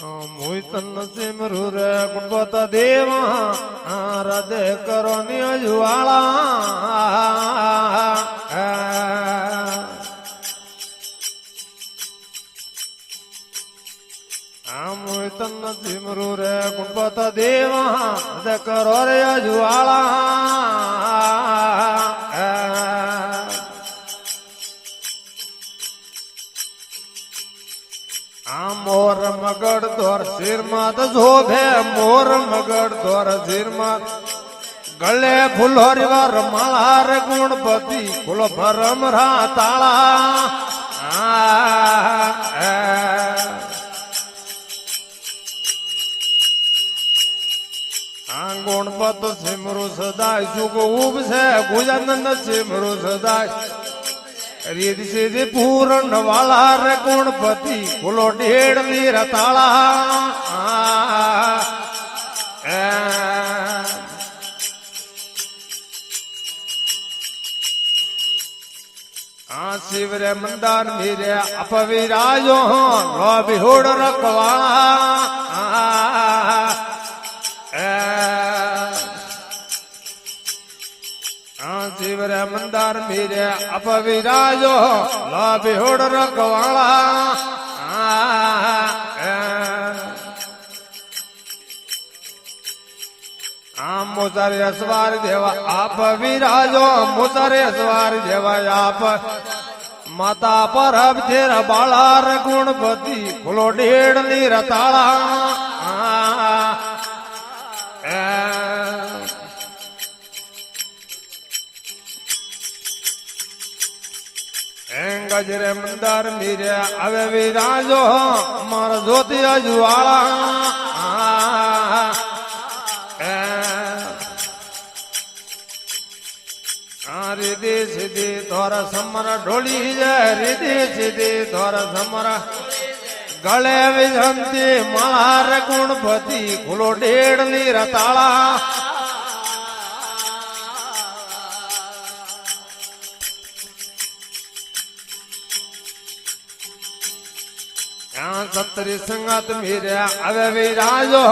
મોહિતન સિમરુ રે ગુણવત દેવા હૃદય કરો જ્વાળા મોહિતન સિમરુ રે ગુણવત દેવા હૃદય કરો રે જ્વાળા મોર મગડ દોર શિરમાં તો શોભે મોર મગડ દોર શિરમાં ગળે ફૂલો રિવાર માળા રે ગુણપતિ ફૂલો ભરમ રા તાળા ગુણપત સિમરું સદાય સુખ ઉભશે ગુજાનંદ સિમરું સદાય રીતિ સીધી પૂરણ વાળા રે ગુણપતિ ફૂલો ઢેડ નીર તાળા શિવ રે મંદાર મીરે અપવિરાજો લો બિહોડ રખવાળા શિવ રે મંદાર મીરે અપવિરાજો લો બિહોડ રખવાળા મોતારે અસવાર દેવા આપ વિરાજો મોતારે અસવાર દેવા આપ માતા પર અબધેર બાળા રે ગુણપતિ ફૂલો ઢેડ નીર તાળા ગજરે મંદાર મીરે આવે વિરાજો મારો જ્યોતિ અજવાળા રીતિ સીધી તોર સમર ઢોળી જાય રીતિ સીધી તોર સમર ગળે વિજંતી માળા રે ગુણપતિ ફૂલો ઢેડ નીર તાળા સત્તરી સંગાત મીરે હવે વિરાજો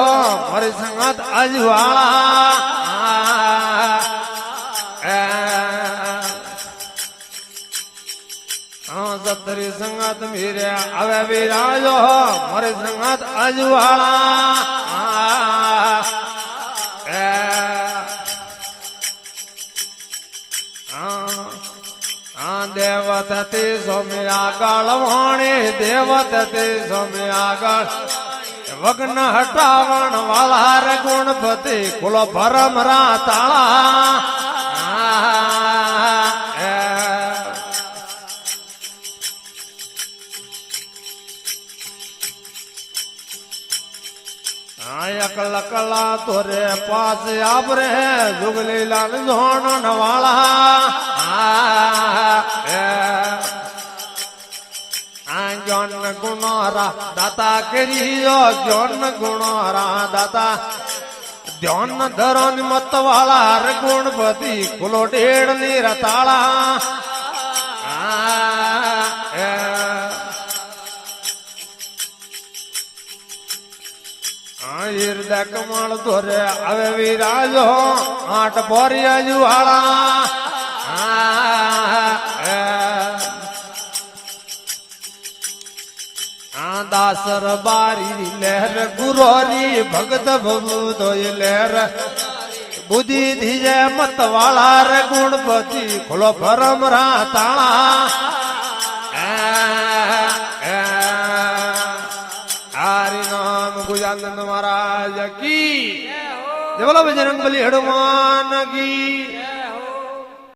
મારી સંગાત અજવાળા સત્તરી સંગાત મીરે હવે વિરાજો મારી સંગાત અજવાળા દેવતતે સોમે આગળ વાણી દેવતતે સોમે આગળ વગ્ન હટાવણ વાળા રે ગુણપતિ ફૂલો ભરમ રા તાળા અકલ કલા તોરે પાસ આપરે જુગલી લાલ જોણ વાળા જોન ગુણોરા દાતા કરીયો જોન ગુણોરા દાતા ધ્યાન ધરોન મત વાળા રે ગુણપતિ ફૂલો ઢેડ નીર તાળા હૃદય કમળ ધોરે હવે વિરાજો આઠ પોરી અજવાળા દાસર બારી લહેર ગુરોરી ભગત ભગુતો લહેર બુદ્ધિ ધીજે મત વાળા રે ગુણપતિ ખુલો ભરમ રા તાળા હરિ નામ ગુજાનંદ મહારાજ કી જય બોલો બજરંગ બલી હનુમાન કી